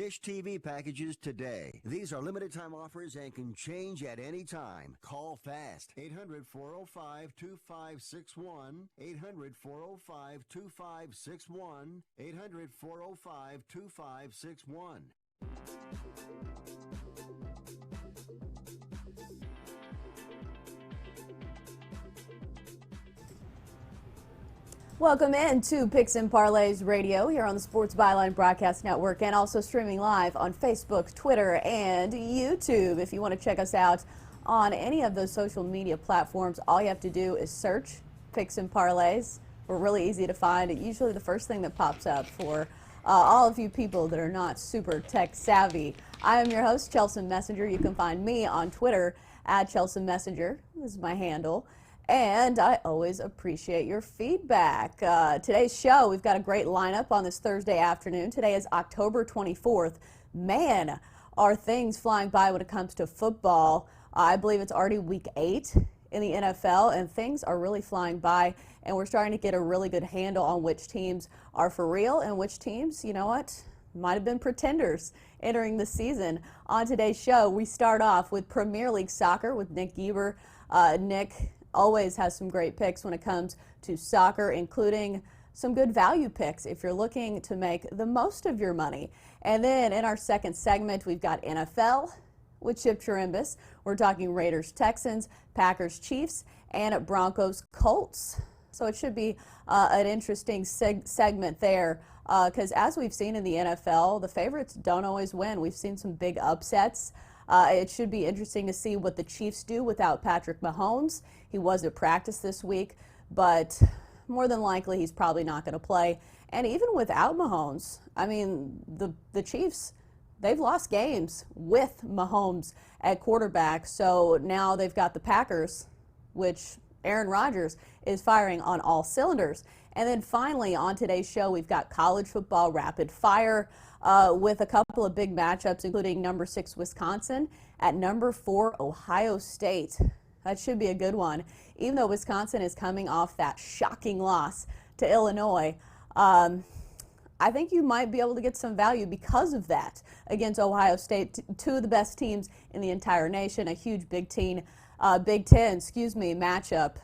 Dish TV packages today. These are limited time offers and can change at any time. Call fast. 800-405-2561. 800-405-2561. 800-405-2561. Welcome in to Picks and Parlays Radio here on the Sports Byline Broadcast Network and also streaming live on Facebook, Twitter, and YouTube. If you want to check us out on any of those social media platforms, all you have to do is search Picks and Parlays. We're really easy to find. Usually the first thing that pops up for all of you people that are not super tech savvy. I am your host, Chelsa Messinger. You can find me on Twitter at Chelsa Messinger. This is my handle. And I always appreciate your feedback. Today's show, we've got a great lineup on this Thursday afternoon. Today is October 24th. Man, are things flying by when it comes to football. I believe it's already week 8 in the NFL, and things are really flying by, and we're starting to get a really good handle on which teams are for real and which teams, you know what, might have been pretenders entering the season. On today's show, we start off with Premier League soccer with Nick Geber. Nick always has some great picks when it comes to soccer, including some good value picks if you're looking to make the most of your money. And then in our second segment, we've got NFL with Chip Chirimbes. We're talking Raiders, Texans, Packers, Chiefs, and Broncos, Colts. So it should be an interesting segment there because as we've seen in the NFL, the favorites don't always win. We've seen some big upsets. It should be interesting to see what the Chiefs do without Patrick Mahomes. He was at practice this week, but more than likely he's probably not going to play. And even without Mahomes, I mean, the Chiefs, they've lost games with Mahomes at quarterback. So now they've got the Packers, which Aaron Rodgers is firing on all cylinders. And then finally on today's show, we've got college football rapid fire with a couple of big matchups, including number 6 Wisconsin at number 4 Ohio State. That should be a good one. Even though Wisconsin is coming off that shocking loss to Illinois, I think you might be able to get some value because of that against Ohio State, two of the best teams in the entire nation, a huge Big Ten matchup.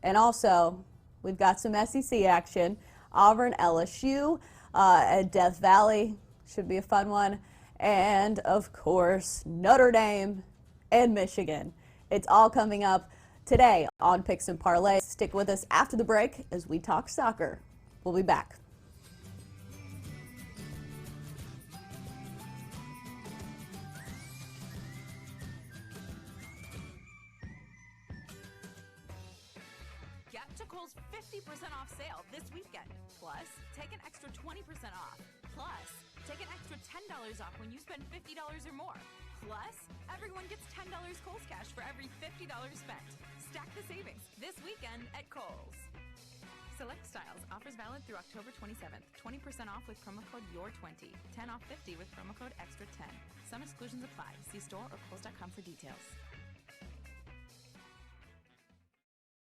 And also, we've got some SEC action. Auburn, LSU at Death Valley should be a fun one. And, of course, Notre Dame and Michigan. It's all coming up today on Picks and Parlays. Stick with us after the break as we talk soccer. We'll be back. Get to Kohl's 50% off sale this weekend. Plus, take an extra 20% off. Plus, take an extra $10 off when you spend $50 or more. Plus, everyone gets $10 Kohl's cash for every $50 spent. Stack the savings this weekend at Kohl's. Select styles. Offers valid through October 27th. 20% off with promo code YOUR20. 10 off 50 with promo code EXTRA10. Some exclusions apply. See store or kohls.com for details.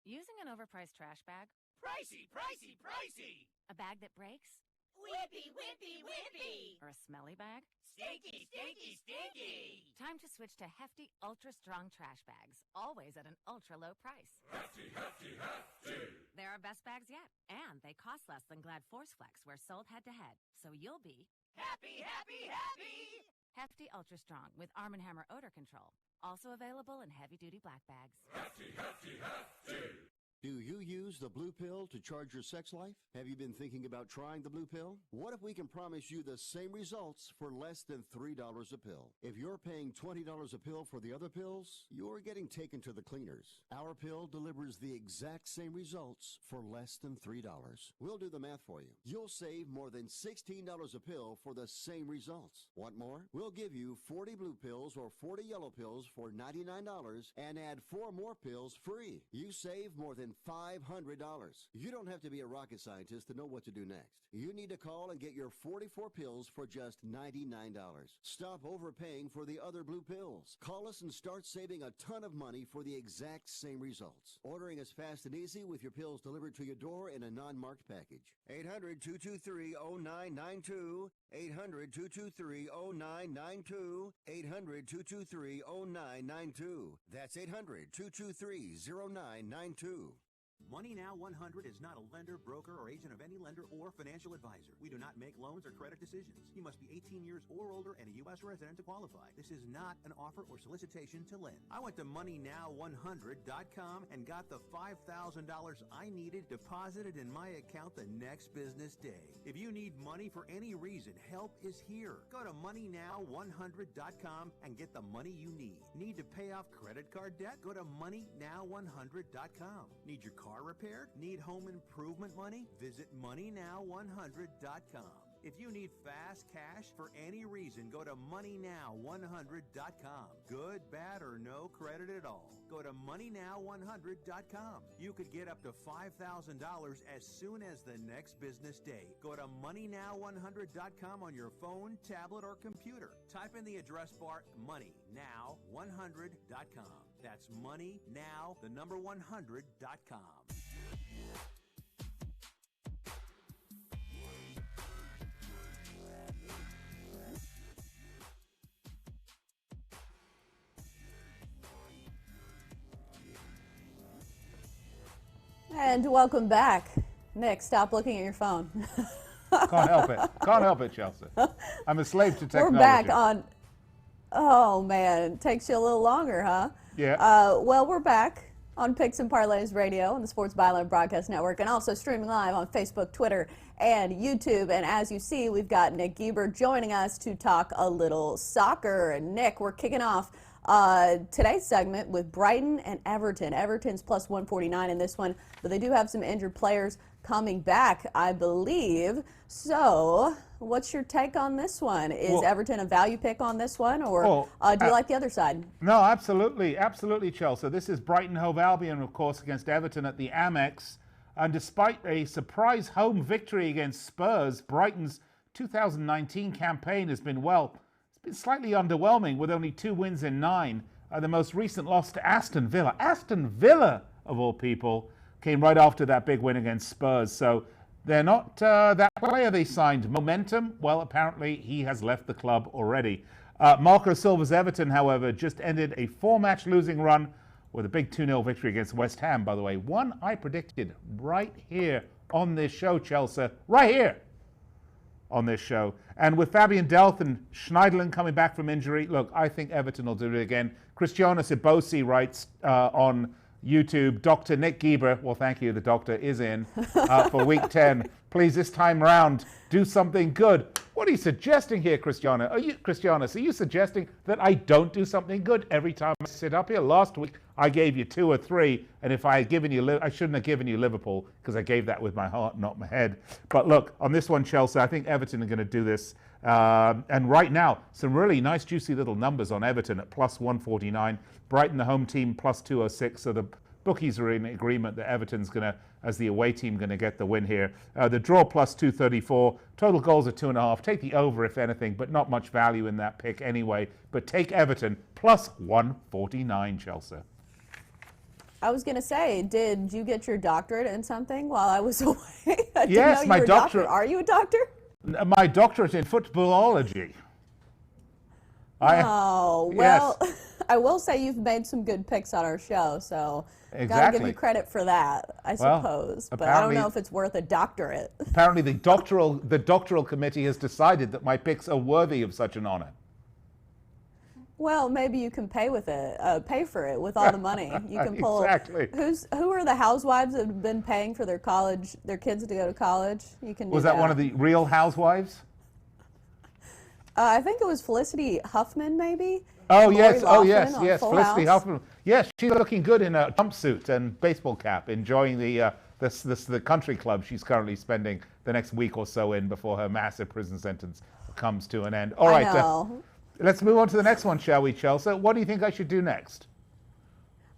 Using an overpriced trash bag? Pricey, pricey, pricey! A bag that breaks? Whippy, whippy, whippy! Or a smelly bag? Stinky, stinky, stinky! Time to switch to hefty, ultra-strong trash bags, always at an ultra-low price. Hefty, hefty, hefty! They're our best bags yet, and they cost less than Glad Force Flex, where sold head-to-head, so you'll be happy, happy, happy! Hefty Ultra Strong with Arm & Hammer odor control. Also available in heavy-duty black bags. Hefty, hefty, hefty! Do you use the blue pill to charge your sex life? Have you been thinking about trying the blue pill? What if we can promise you the same results for less than $3 a pill? If you're paying $20 a pill for the other pills, you're getting taken to the cleaners. Our pill delivers the exact same results for less than $3. We'll do the math for you. You'll save more than $16 a pill for the same results. Want more? We'll give you 40 blue pills or 40 yellow pills for $99 and add 4 more pills free. You save more than than $500. You don't have to be a rocket scientist to know what to do next. You need to call and get your 44 pills for just $99. Stop overpaying for the other blue pills. Call us and start saving a ton of money for the exact same results. Ordering is fast and easy with your pills delivered to your door in a non-marked package. 800-223-0992. 800-223-0992. 800-223-0992. That's 800-223-0992. Money Now 100 is not a lender, broker, or agent of any lender or financial advisor. We do not make loans or credit decisions. You must be 18 years or older and a U.S. resident to qualify. This is not an offer or solicitation to lend. I went to MoneyNow100.com and got the $5,000 I needed deposited in my account the next business day. If you need money for any reason, help is here. Go to MoneyNow100.com and get the money you need. Need to pay off credit card debt? Go to MoneyNow100.com. Need your car repaired? Need home improvement money? Visit MoneyNow100.com. If you need fast cash for any reason, go to MoneyNow100.com. Good, bad, or no credit at all. Go to MoneyNow100.com. You could get up to $5,000 as soon as the next business day. Go to MoneyNow100.com on your phone, tablet, or computer. Type in the address bar MoneyNow100.com. That's MoneyNow100.com. And welcome back. Nick, stop looking at your phone. Can't help it. Can't help it, Chelsea. I'm a slave to technology. We're back on. Oh, man. It takes you a little longer, huh? Yeah. Well, we're back on Picks and Parlays Radio on the Sports Byline Broadcast Network, and also streaming live on Facebook, Twitter, and YouTube. And as you see, we've got Nick Geber joining us to talk a little soccer. And Nick, we're kicking off today's segment with Brighton and Everton. Everton's plus 149 in this one, but they do have some injured players coming back, I believe. So what's your take on this one? Is Everton a value pick on this one, or do you like the other side? No, absolutely. Absolutely, Chelsea. This is Brighton Hove Albion, of course, against Everton at the Amex. And despite a surprise home victory against Spurs, Brighton's 2019 campaign has been, well, it's been slightly underwhelming with only 2 wins in 9. The most recent loss to Aston Villa. Aston Villa, of all people, came right after that big win against Spurs. So they're not that player they signed. Momentum, well, apparently he has left the club already. Marco Silva's Everton, however, just ended a 4-match losing run with a big 2-0 victory against West Ham, by the way. One I predicted right here on this show, Chelsea. Right here on this show. And with Fabian Delph and Schneiderlin coming back from injury, look, I think Everton will do it again. Cristiano Sibosi writes on YouTube, Dr. Nick Geber, well, thank you, the doctor is in for week 10. Please, this time round, do something good. What are you suggesting here, Cristiano? Are you suggesting that I don't do something good every time I sit up here? Last week, I gave you 2 or 3, and if I had given you, I shouldn't have given you Liverpool, because I gave that with my heart, not my head. But look, on this one, Chelsea, I think Everton are going to do this. And right now, some really nice, juicy little numbers on Everton at plus 149. Brighton, the home team, plus 206. So the bookies are in agreement that Everton's going to, as the away team, going to get the win here. The draw plus 234. Total goals are 2.5. Take the over, if anything, but not much value in that pick anyway. But take Everton plus 149, Chelsea. I was going to say, did you get your doctorate in something while I was away? Yes, my doctorate. Are you a doctor? My doctorate in footballology. Well, yes. I will say you've made some good picks on our show, so gotta give you credit for that, I suppose. But I don't know if it's worth a doctorate. Apparently, the doctoral committee has decided that my picks are worthy of such an honor. Well, maybe you can pay for it with all the money. You can pull. Exactly. Who are the housewives that have been paying for their kids to go to college? You can. Was that one of the Real Housewives? I think it was Felicity Huffman, maybe. Oh yes, Felicity House. Huffman. Yes, she's looking good in a jumpsuit and baseball cap, enjoying the country club she's currently spending the next week or so in before her massive prison sentence comes to an end. All right, let's move on to the next one, shall we, Chelsea? What do you think I should do next?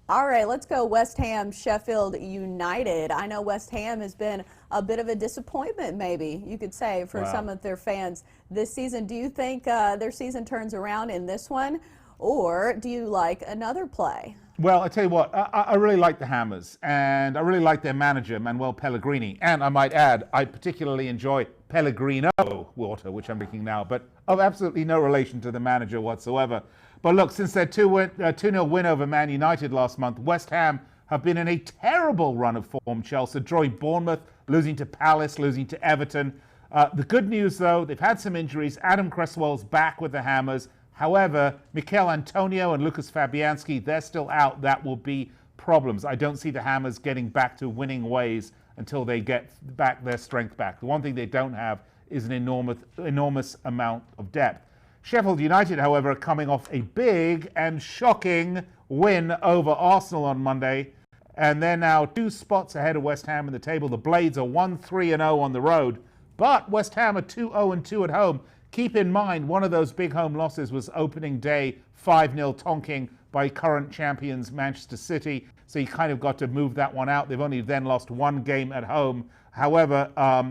All right, let's go West Ham, Sheffield United. I know West Ham has been a bit of a disappointment, maybe you could say, for some of their fans this season. Do you think their season turns around in this one, or do you like another play? Well, I tell you what, I really like the Hammers, and I really like their manager, Manuel Pellegrini. And I might add, I particularly enjoy Pellegrino water, which I'm drinking now, but of absolutely no relation to the manager whatsoever. But look, since their 2-0 win over Man United last month, West Ham have been in a terrible run of form, Chelsea, drawing Bournemouth, losing to Palace, losing to Everton. The good news, though, they've had some injuries. Adam Cresswell's back with the Hammers. However, Mikel Antonio and Lucas Fabianski, they're still out. That will be problems. I don't see the Hammers getting back to winning ways until they get back their strength back. The one thing they don't have is an enormous amount of depth. Sheffield United, however, are coming off a big and shocking win over Arsenal on Monday, and they're now 2 spots ahead of West Ham in the table. The Blades are 1-3-0 on the road, but West Ham are 2-0-2 at home. Keep in mind, one of those big home losses was opening day, 5-0 tonking by current champions Manchester City, so you kind of got to move that one out. They've only then lost 1 game at home. However,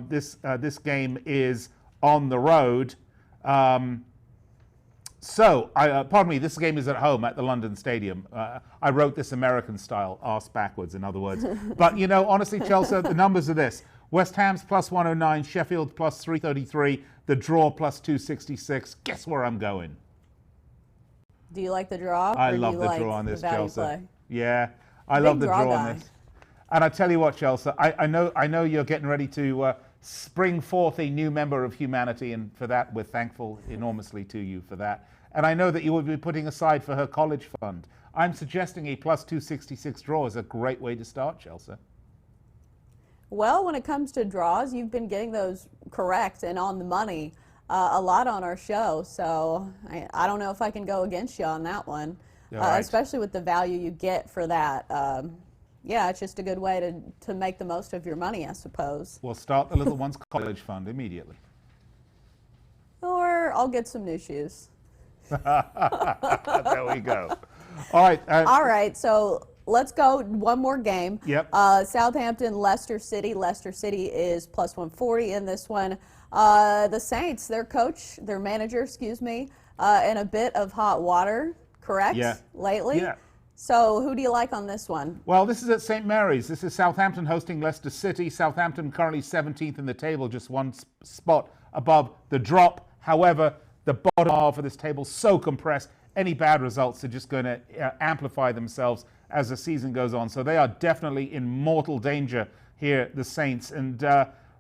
this game is on the road. Pardon me, this game is at home at the London Stadium. I wrote this American style, arse backwards, in other words. But, you know, honestly, Chelsea, the numbers are this. West Ham's plus 109, Sheffield plus 333, the draw plus 266. Guess where I'm going? Do you like the draw? I love the draw on this, Chelsea. Yeah, I love the draw on this. And I tell you what, Chelsea, I know you're getting ready to spring forth a new member of humanity, and for that, we're thankful enormously to you for that. And I know that you will be putting aside for her college fund. I'm suggesting a plus 266 draw is a great way to start, Chelsea. Well, when it comes to draws, you've been getting those correct and on the money a lot on our show. So I don't know if I can go against you on that one, right. Especially with the value you get for that. Yeah, it's just a good way to make the most of your money, I suppose. We'll start the little one's college fund immediately. Or I'll get some new shoes. There we go. All right. All right, so let's go one more game. Yep. Southampton, Leicester City. Leicester City is plus 140 in this one. The Saints, their coach, their manager, in a bit of hot water, correct? Yeah. Lately? Yeah. So who do you like on this one? Well, this is at St. Mary's. This is Southampton hosting Leicester City. Southampton currently 17th in the table, just 1 spot above the drop. However, the bottom half of this table so compressed, any bad results are just going to amplify themselves as the season goes on. So they are definitely in mortal danger here, the Saints. And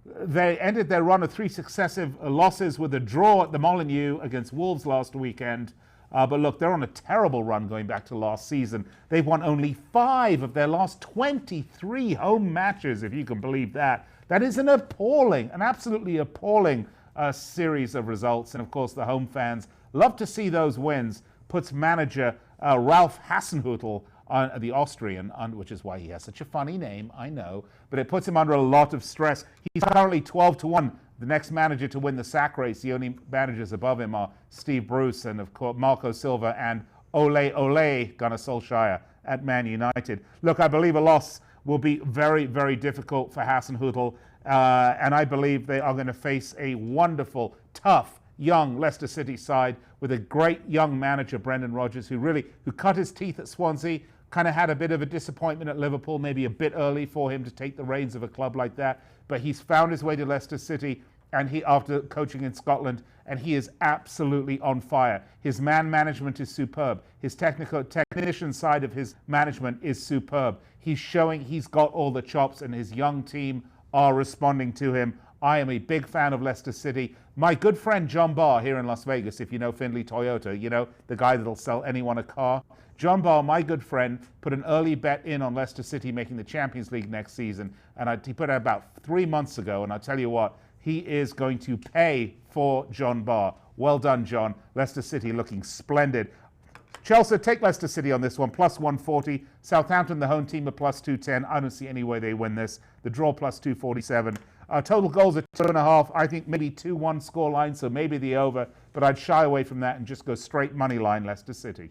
they ended their run of 3 successive losses with a draw at the Molineux against Wolves last weekend. But look, they're on a terrible run going back to last season. They've won only 5 of their last 23 home matches, if you can believe that. That is an absolutely appalling series of results. And of course, the home fans love to see those wins. Puts manager Ralph Hasenhüttl, the Austrian, which is why he has such a funny name, I know, but it puts him under a lot of stress. He's currently 12-1. The next manager to win the sack race, the only managers above him are Steve Bruce and, of course, Marco Silva and Ole Gunnar Solskjaer at Man United. Look, I believe a loss will be very, very difficult for Hasenhüttl, and I believe they are going to face a wonderful, tough, young Leicester City side with a great young manager, Brendan Rodgers, who cut his teeth at Swansea, kind of had a bit of a disappointment at Liverpool, maybe a bit early for him to take the reins of a club like that. But he's found his way to Leicester City, and after coaching in Scotland, and he is absolutely on fire. His man management is superb. His technician side of his management is superb. He's showing he's got all the chops, and his young team are responding to him. I am a big fan of Leicester City. My good friend John Barr here in Las Vegas, if you know Findlay Toyota, you know, the guy that'll sell anyone a car. John Barr, my good friend, put an early bet in on Leicester City making the Champions League next season. And he put it about 3 months ago. And I'll tell you what, he is going to pay for John Barr. Well done, John. Leicester City looking splendid. Chelsea, take Leicester City on this one, plus 140. Southampton, the home team, are plus 210. I don't see any way they win this. The draw plus 247. Total goals are 2.5. I think maybe 2-1 scoreline, so maybe the over. But I'd shy away from that and just go straight money line Leicester City.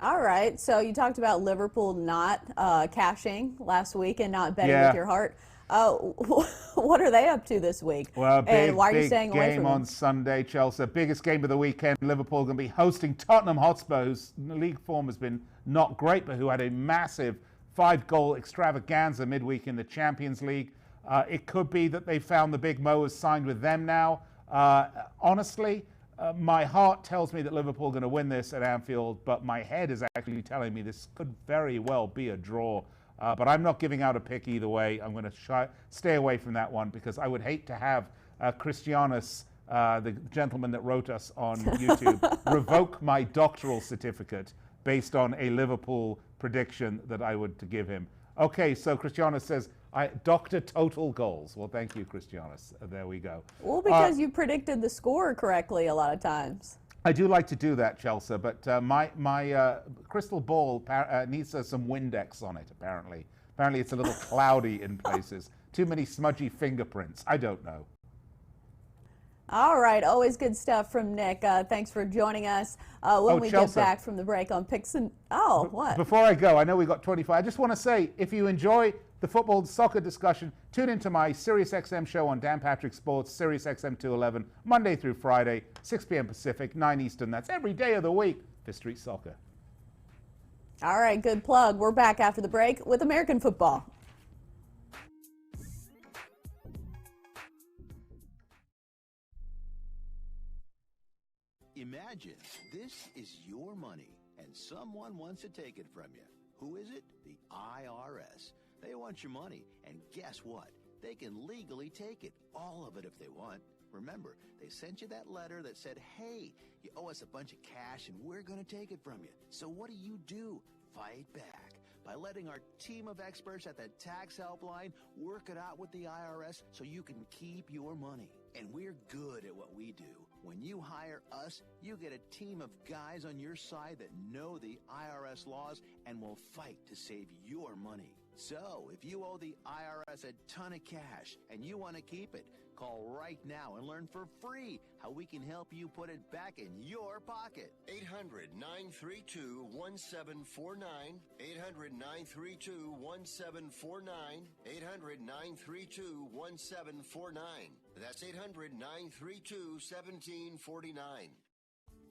All right. So you talked about Liverpool not cashing last week and not betting Yeah. with your heart. What are they up to this week? Well, and why are you big staying away game from on them? Sunday, Chelsea. Biggest game of the weekend. Liverpool going to be hosting Tottenham Hotspur, whose league form has been not great, but who had a massive 5-goal extravaganza midweek in the Champions League. It could be that they found the big Mo has signed with them now. Honestly, my heart tells me that Liverpool are going to win this at Anfield, but my head is actually telling me this could very well be a draw. But I'm not giving out a pick either way. I'm going to stay away from that one because I would hate to have Christianus, the gentleman that wrote us on YouTube, revoke my doctoral certificate based on a Liverpool prediction that I would to give him. Okay, so Christianus says, Dr. Total Goals. Well, thank you, Christianus. There we go. Well, because you predicted the score correctly a lot of times. I do like to do that, Chelsea, but my crystal ball needs some Windex on it, apparently. Apparently it's a little cloudy in places. Too many smudgy fingerprints. I don't know. All right, always good stuff from Nick. Thanks for joining us. When we Chelsea. get back from the break on Picks and... Oh, what? Before I go, I know we got 25. I just want to say, if you enjoy the football and soccer discussion, tune into my SiriusXM show on Dan Patrick Sports, SiriusXM 211, Monday through Friday, 6 p.m. Pacific, 9 Eastern. That's every day of the week for Street Soccer. All right, good plug. We're back after the break with American football. Imagine this is your money and someone wants to take it from you. Who is it? The IRS. They want your money, and guess what? They can legally take it, all of it if they want. Remember, they sent you that letter that said, hey, you owe us a bunch of cash and we're going to take it from you. So what do? Fight back by letting our team of experts at the tax helpline work it out with the IRS so you can keep your money. And we're good at what we do. When you hire us, you get a team of guys on your side that know the IRS laws and will fight to save your money. So, if you owe the IRS a ton of cash and you want to keep it, call right now and learn for free how we can help you put it back in your pocket. 800-932-1749. 800-932-1749. 800-932-1749. That's 800-932-1749.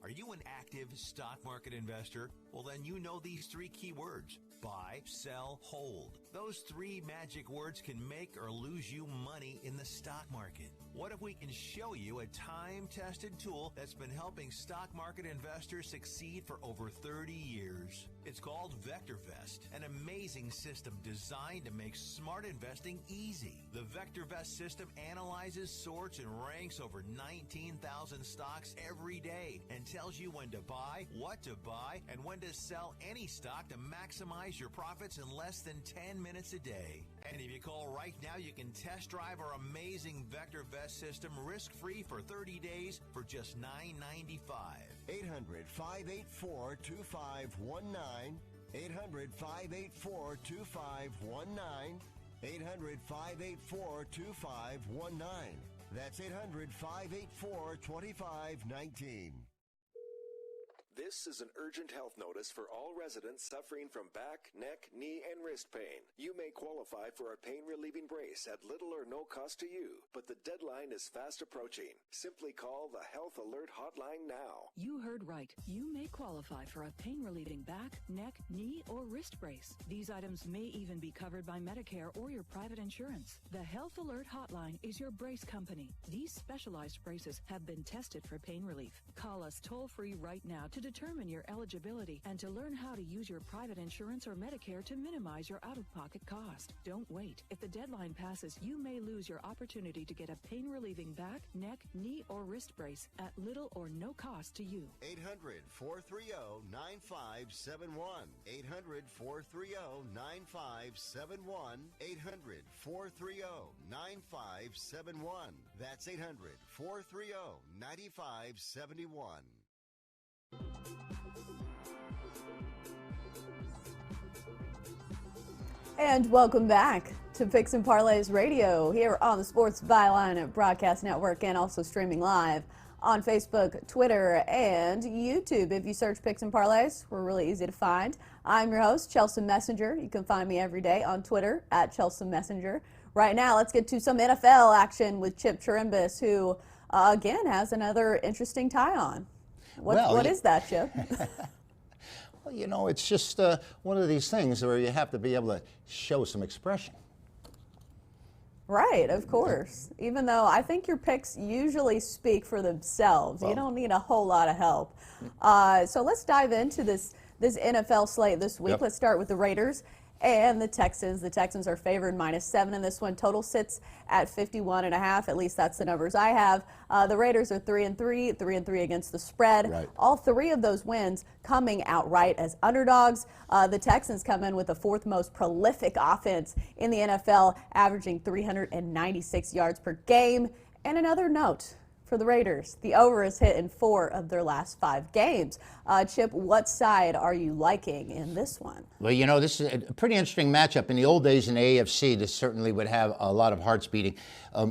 Are you an active stock market investor? Well, then you know these 3 key words: buy, sell, hold. Those 3 magic words can make or lose you money in the stock market. What if we can show you a time-tested tool that's been helping stock market investors succeed for over 30 years? It's called VectorVest, an amazing system designed to make smart investing easy. The VectorVest system analyzes, sorts, and ranks over 19,000 stocks every day and tells you when to buy, what to buy, and when to sell any stock to maximize your profits in less than 10 minutes a day. And if you call right now, you can test drive our amazing VectorVest system risk-free for 30 days for just $9.95. 800-584-2519. 800-584-2519. 800-584-2519. That's 800-584-2519. This is an urgent health notice for all residents suffering from back, neck, knee, and wrist pain. You may qualify for a pain-relieving brace at little or no cost to you, but the deadline is fast approaching. Simply call the Health Alert Hotline now. You heard right. You may qualify for a pain-relieving back, neck, knee, or wrist brace. These items may even be covered by Medicare or your private insurance. The Health Alert Hotline is your brace company. These specialized braces have been tested for pain relief. Call us toll-free right now to determine your eligibility and to learn how to use your private insurance or Medicare to minimize your out-of-pocket cost. Don't wait. If the deadline passes, you may lose your opportunity to get a pain-relieving back, neck, knee, or wrist brace at little or no cost to you. 800-430-9571. 800-430-9571. 800-430-9571. That's 800-430-9571. And welcome back to Picks and Parlays Radio here on the Sports Byline Broadcast Network and also streaming live on Facebook, Twitter, and YouTube. If you search Picks and Parlays, we're really easy to find. I'm your host, Chelsa Messinger. You can find me every day on Twitter at Chelsa Messinger. Right now, let's get to some NFL action with Chip Chirimbes, who again has another interesting tie on. What is that, Chip? Well, you know, it's just one of these things where you have to be able to show some expression. Right, of course. Even though I think your picks usually speak for themselves. You don't need a whole lot of help. So let's dive into this NFL slate this week. Yep. Let's start with the Raiders and the Texans. The Texans are favored -7 in this one. Total sits at 51.5. At least that's the numbers I have. The Raiders are 3-3, 3-3 against the spread. Right. All three of those wins coming outright as underdogs. The Texans come in with the fourth most prolific offense in the NFL, averaging 396 yards per game. And another note for the Raiders, the over is hit in 4 of their last 5 games. Chip, what side are you liking in this one? Well, you know, this is a pretty interesting matchup. In the old days in the AFC, this certainly would have a lot of hearts beating.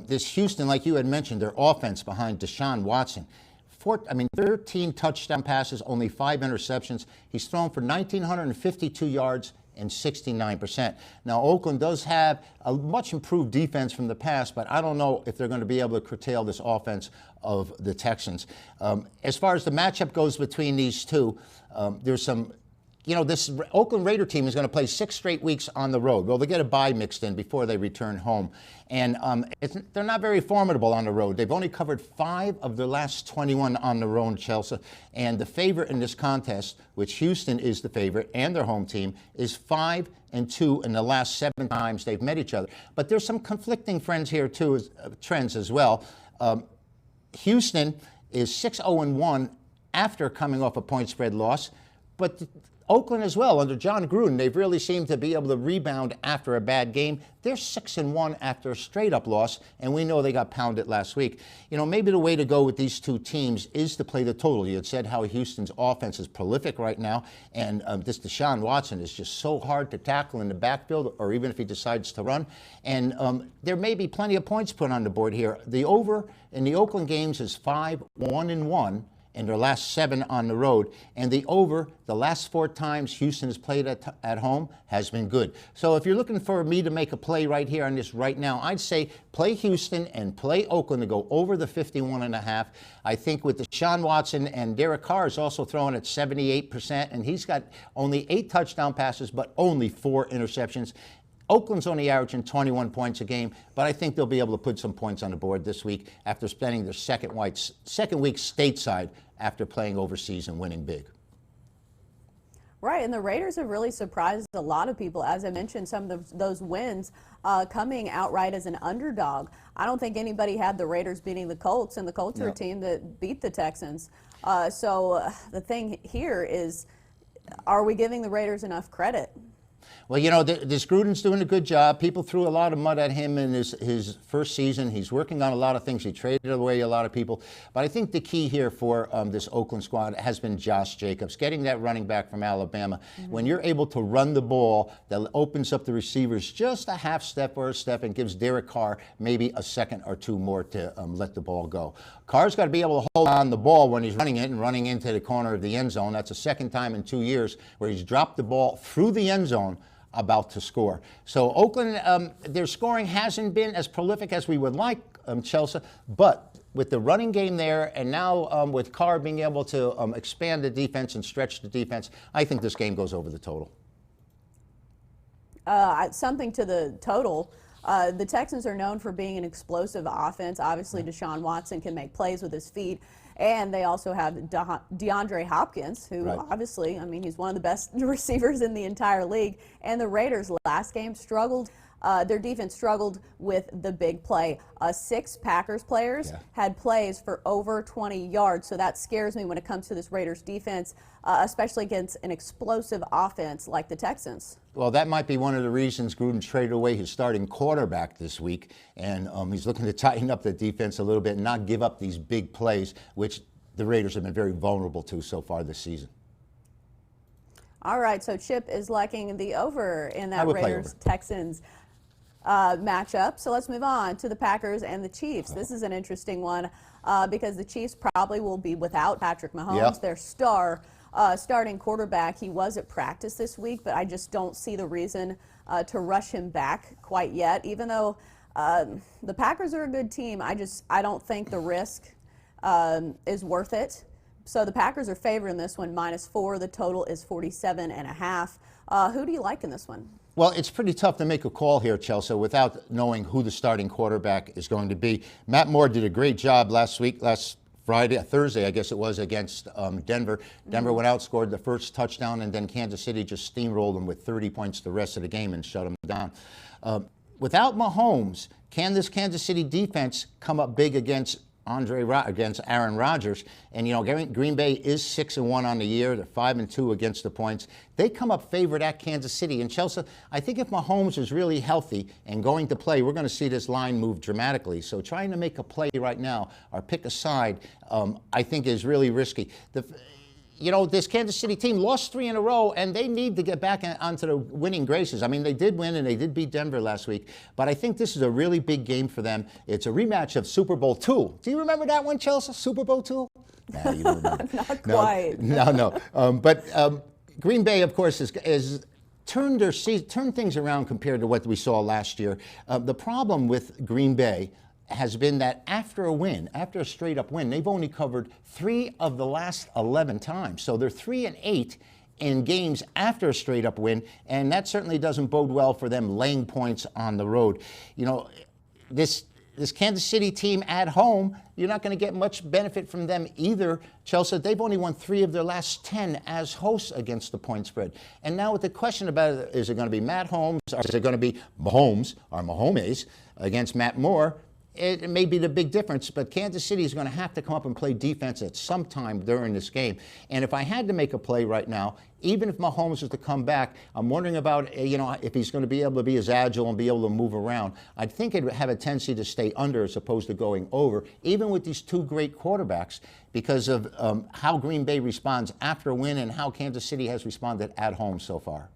This Houston, like you had mentioned, their offense behind Deshaun Watson. 13 touchdown passes, only 5 interceptions. He's thrown for 1,952 yards and 69%. Now, Oakland does have a much improved defense from the past, but I don't know if they're going to be able to curtail this offense of the Texans. As far as the matchup goes between these two, there's some, you know, this Oakland Raider team is going to play 6 straight weeks on the road. Well, they get a bye mixed in before they return home. And they're not very formidable on the road. They've only covered 5 of their last 21 on the road, Chelsea. And the favorite in this contest, which Houston is the favorite and their home team, is 5-2 in the last 7 times they've met each other. But there's some conflicting trends as well. Houston is 6-0-1 after coming off a point spread loss. But Oakland as well, under John Gruden, they've really seemed to be able to rebound after a bad game. They're 6-1 after a straight-up loss, and we know they got pounded last week. You know, maybe the way to go with these two teams is to play the total. You had said how Houston's offense is prolific right now, and this Deshaun Watson is just so hard to tackle in the backfield, or even if he decides to run. And there may be plenty of points put on the board here. The over in the Oakland games is 5-1-1. In their last 7 on the road. And the over, the last 4 times Houston has played at home, has been good. So if you're looking for me to make a play right here on this right now, I'd say play Houston and play Oakland to go over the 51.5. I think with Deshaun Watson, and Derek Carr is also throwing at 78%, and he's got only 8 touchdown passes, but only 4 interceptions. Oakland's only averaging 21 points a game, but I think they'll be able to put some points on the board this week after spending their second week stateside after playing overseas and winning big. Right, and the Raiders have really surprised a lot of people. As I mentioned, some of those wins coming outright as an underdog. I don't think anybody had the Raiders beating the Colts, and the Colts are a team that beat the Texans. So the thing here is, are we giving the Raiders enough credit? Well, you know, this Gruden's doing a good job. People threw a lot of mud at him in his first season. He's working on a lot of things. He traded away a lot of people. But I think the key here for this Oakland squad has been Josh Jacobs, getting that running back from Alabama. Mm-hmm. When you're able to run the ball, that opens up the receivers just a half step or a step and gives Derek Carr maybe a second or 2 more to let the ball go. Carr's got to be able to hold on the ball when he's running it and running into the corner of the end zone. That's the second time in 2 years where he's dropped the ball through the end zone about to score. So Oakland, their scoring hasn't been as prolific as we would like, Chelsea, but with the running game there, and now with Carr being able to expand the defense and stretch the defense, I think this game goes over the total. Something to the total. The Texans are known for being an explosive offense. Obviously, Deshaun Watson can make plays with his feet. And they also have DeAndre Hopkins, who obviously, I mean, he's one of the best receivers in the entire league. And the Raiders last game struggled. Their defense struggled with the big play. 6 Packers players had plays for over 20 yards. So that scares me when it comes to this Raiders defense, especially against an explosive offense like the Texans. Well, that might be one of the reasons Gruden traded away his starting quarterback this week. And he's looking to tighten up the defense a little bit and not give up these big plays, which the Raiders have been very vulnerable to so far this season. All right, so Chip is liking the over in that Raiders-Texans. matchup. So let's move on to the Packers and the Chiefs. This is an interesting one because the Chiefs probably will be without Patrick Mahomes, their starting quarterback. He was at practice this week, but I just don't see the reason to rush him back quite yet. Even though the Packers are a good team, I don't think the risk is worth it. So the Packers are favoring this one -4. The total is 47.5. Who do you like in this one? Well, it's pretty tough to make a call here, Chelsea, without knowing who the starting quarterback is going to be. Matt Moore did a great job last Thursday, I guess it was, against Denver. Denver went out, scored the first touchdown, and then Kansas City just steamrolled them with 30 points the rest of the game and shut them down. Without Mahomes, can this Kansas City defense come up big against Aaron Rodgers? And, you know, Green Bay is 6-1 on the year. They're 5-2 against the points. They come up favored at Kansas City. And Chelsea, I think if Mahomes is really healthy and going to play, we're going to see this line move dramatically. So trying to make a play right now or pick a side, I think is really risky. You know, this Kansas City team lost 3 in a row, and they need to get back onto the winning graces. I mean, they did win, and they did beat Denver last week. But I think this is a really big game for them. It's a rematch of Super Bowl II. Do you remember that one, Chelsea? Super Bowl II? Nah, you don't remember. Not quite. No. But Green Bay, of course, is turned things around compared to what we saw last year. The problem with Green Bay has been that after a straight-up win, they've only covered 3 of the last 11 times. So they're 3-8 in games after a straight-up win, and that certainly doesn't bode well for them laying points on the road. You know, this Kansas City team at home, you're not going to get much benefit from them either. Chelsea, they've only won 3 of their last 10 as hosts against the point spread. And now with the question about it, is it going to be Matt Holmes, or is it going to be Mahomes or Mahomes against Matt Moore? It may be the big difference, but Kansas City is going to have to come up and play defense at some time during this game. And if I had to make a play right now, even if Mahomes is to come back, I'm wondering about, you know, if he's going to be able to be as agile and be able to move around. I think it would have a tendency to stay under as opposed to going over, even with these 2 great quarterbacks, because of how Green Bay responds after a win and how Kansas City has responded at home so far.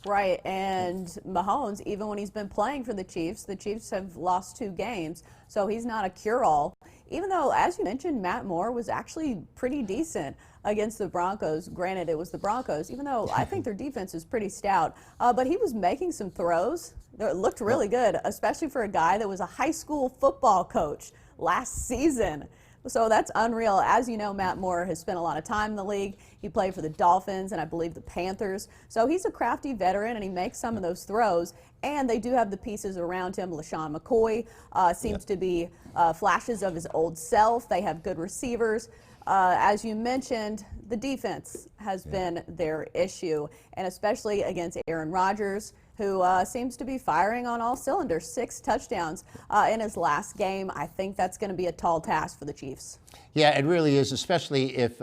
Right, and Mahomes, even when he's been playing for the Chiefs have lost 2 games, so he's not a cure-all. Even though, as you mentioned, Matt Moore was actually pretty decent against the Broncos. Granted, it was the Broncos, even though I think their defense is pretty stout. But he was making some throws that looked really good, especially for a guy that was a high school football coach last season. So that's unreal. As you know, Matt Moore has spent a lot of time in the league. He played for the Dolphins and I believe the Panthers. So he's a crafty veteran and he makes some of those throws. And they do have the pieces around him. LaShawn McCoy seems to be flashes of his old self. They have good receivers. As you mentioned, the defense has been their issue, and especially against Aaron Rodgers, who seems to be firing on all cylinders. 6 touchdowns in his last game. I think that's going to be a tall task for the Chiefs. Yeah, it really is, especially if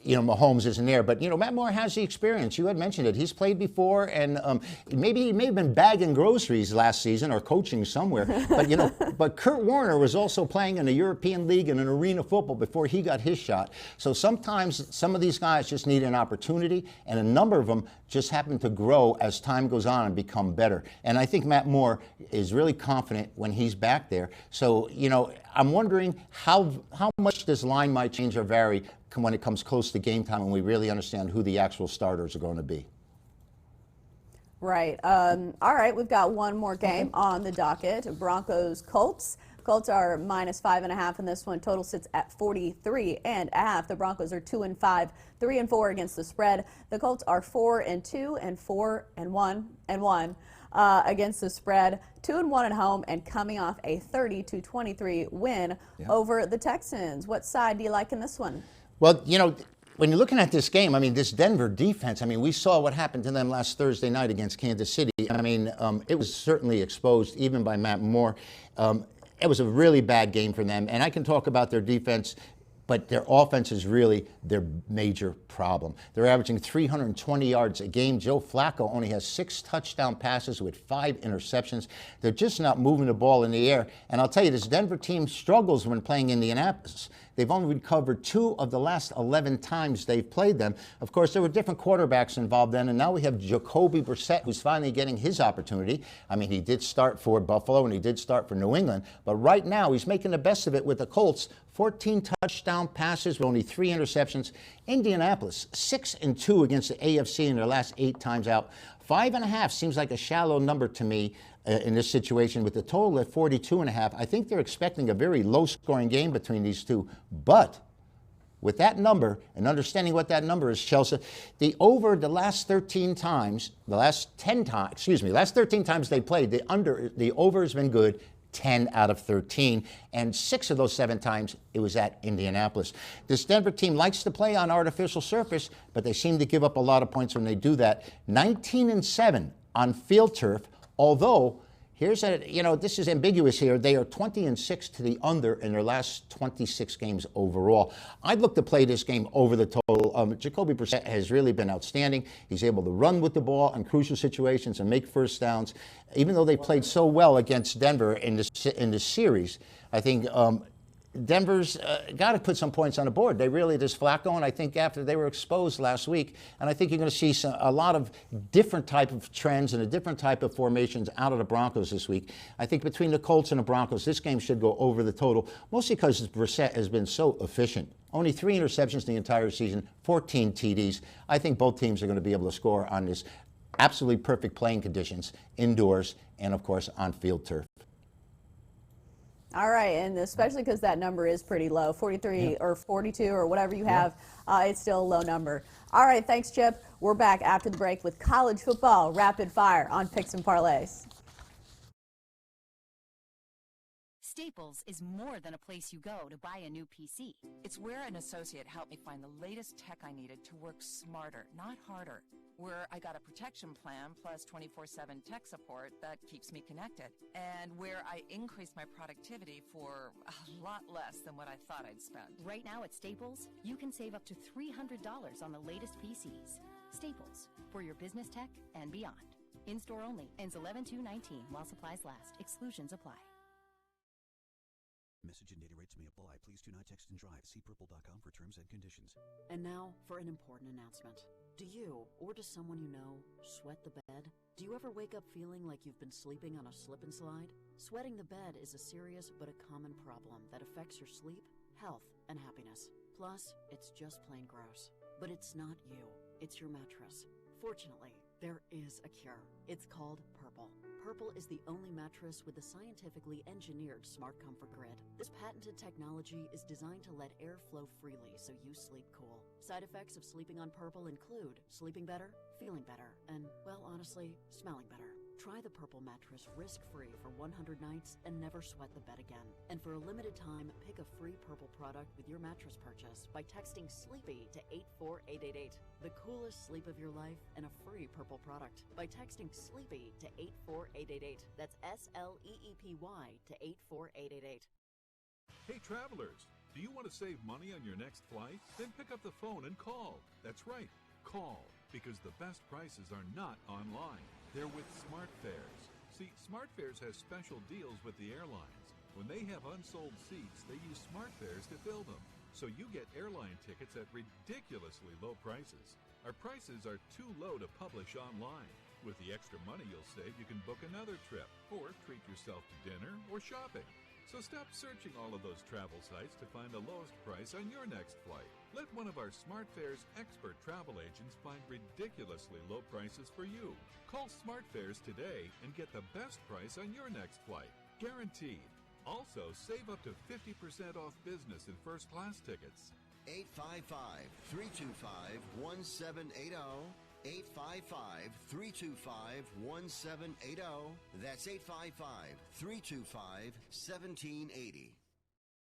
you know, Mahomes isn't there. But, you know, Matt Moore has the experience. You had mentioned it. He's played before, and maybe he may have been bagging groceries last season or coaching somewhere. But, you know, but Kurt Warner was also playing in the European League and an arena football before he got his shot. So sometimes some of these guys just need an opportunity, and a number of them just happen to grow as time goes on and become better. And I think Matt Moore is really confident when he's back there. So, you know, I'm wondering how much this line might change or vary when it comes close to game time and we really understand who the actual starters are going to be. Right. All right, we've got one more game on the docket. Broncos-Colts. Colts are -5.5 in this one. Total sits at 43.5. The Broncos are 2-5, 3-4 against the spread. The Colts are 4-2 and 4-1 against the spread. 2-1 at home and coming off a 30-23 win over the Texans. What side do you like in this one? Well, you know, when you're looking at this game, I mean, this Denver defense, I mean, we saw what happened to them last Thursday night against Kansas City. I mean, it was certainly exposed even by Matt Moore. It was a really bad game for them. And I can talk about their defense, but their offense is really their major problem. They're averaging 320 yards a game. Joe Flacco only has 6 touchdown passes with 5 interceptions. They're just not moving the ball in the air. And I'll tell you, this Denver team struggles when playing Indianapolis. They've only recovered 2 of the last 11 times they've played them. Of course, there were different quarterbacks involved then, and now we have Jacoby Brissett, who's finally getting his opportunity. I mean, he did start for Buffalo, and he did start for New England, but right now he's making the best of it with the Colts. 14 touchdown passes with only 3 interceptions. Indianapolis, 6-2 against the AFC in their last 8 times out. 5.5 seems like a shallow number to me in this situation with the total at 42.5. I think they're expecting a very low-scoring game between these two. But with that number and understanding what that number is, Chelsea, the over the last 13 times, last 13 times they played, the over has been good. 10 out of 13, and 6 of those 7 times it was at Indianapolis. This Denver team likes to play on artificial surface, but they seem to give up a lot of points when they do that. 19-7 on field turf, although this is ambiguous here. They are 20-6 to the under in their last 26 games overall. I'd look to play this game over the total. Jacoby Brissett has really been outstanding. He's able to run with the ball in crucial situations and make first downs. Even though they played so well against Denver in this series, I think Denver's got to put some points on the board. They really, this Flacco, and I think after they were exposed last week, and I think you're going to see a lot of different type of trends and a different type of formations out of the Broncos this week. I think between the Colts and the Broncos, this game should go over the total, mostly because Brissett has been so efficient. Only 3 interceptions the entire season, 14 TDs. I think both teams are going to be able to score on this absolutely perfect playing conditions, indoors, and of course on field turf. All right, and especially because that number is pretty low, 43 or 42 or whatever you have, it's still a low number. All right, thanks, Chip. We're back after the break with college football rapid fire on Picks and Parlays. Staples is more than a place you go to buy a new PC. It's where an associate helped me find the latest tech I needed to work smarter, not harder. Where I got a protection plan plus 24/7 tech support that keeps me connected. And where I increased my productivity for a lot less than what I thought I'd spend. Right now at Staples, you can save up to $300 on the latest PCs. Staples, for your business tech and beyond. In-store only. Ends 11/2/19 while supplies last. Exclusions apply. Message and data rates may apply. Please do not text and drive. See purple.com for terms and conditions. And now for an important announcement. Do you, or does someone you know, sweat the bed? Do you ever wake up feeling like you've been sleeping on a slip and slide? Sweating the bed is a serious but a common problem that affects your sleep, health, and happiness. Plus, it's just plain gross. But it's not you. It's your mattress. Fortunately, there is a cure. It's called Purple. Purple is the only mattress with a scientifically engineered smart comfort grid. This patented technology is designed to let air flow freely so you sleep cool. Side effects of sleeping on Purple include sleeping better, feeling better, and, well, honestly, smelling better. Try the Purple mattress risk-free for 100 nights and never sweat the bed again. And for a limited time, pick a free Purple product with your mattress purchase by texting SLEEPY to 84888. The coolest sleep of your life and a free Purple product by texting SLEEPY to 84888. That's SLEEPY to 84888. Hey travelers, do you want to save money on your next flight? Then pick up the phone and call. That's right, call, because the best prices are not online. They're with SmartFares. See, SmartFares has special deals with the airlines. When they have unsold seats, they use SmartFares to fill them. So you get airline tickets at ridiculously low prices. Our prices are too low to publish online. With the extra money you'll save, you can book another trip, or treat yourself to dinner or shopping. So stop searching all of those travel sites to find the lowest price on your next flight. Let one of our SmartFares expert travel agents find ridiculously low prices for you. Call SmartFares today and get the best price on your next flight. Guaranteed. Also, save up to 50% off business and first class tickets. 855-325-1780. 855-325-1780. That's 855-325-1780.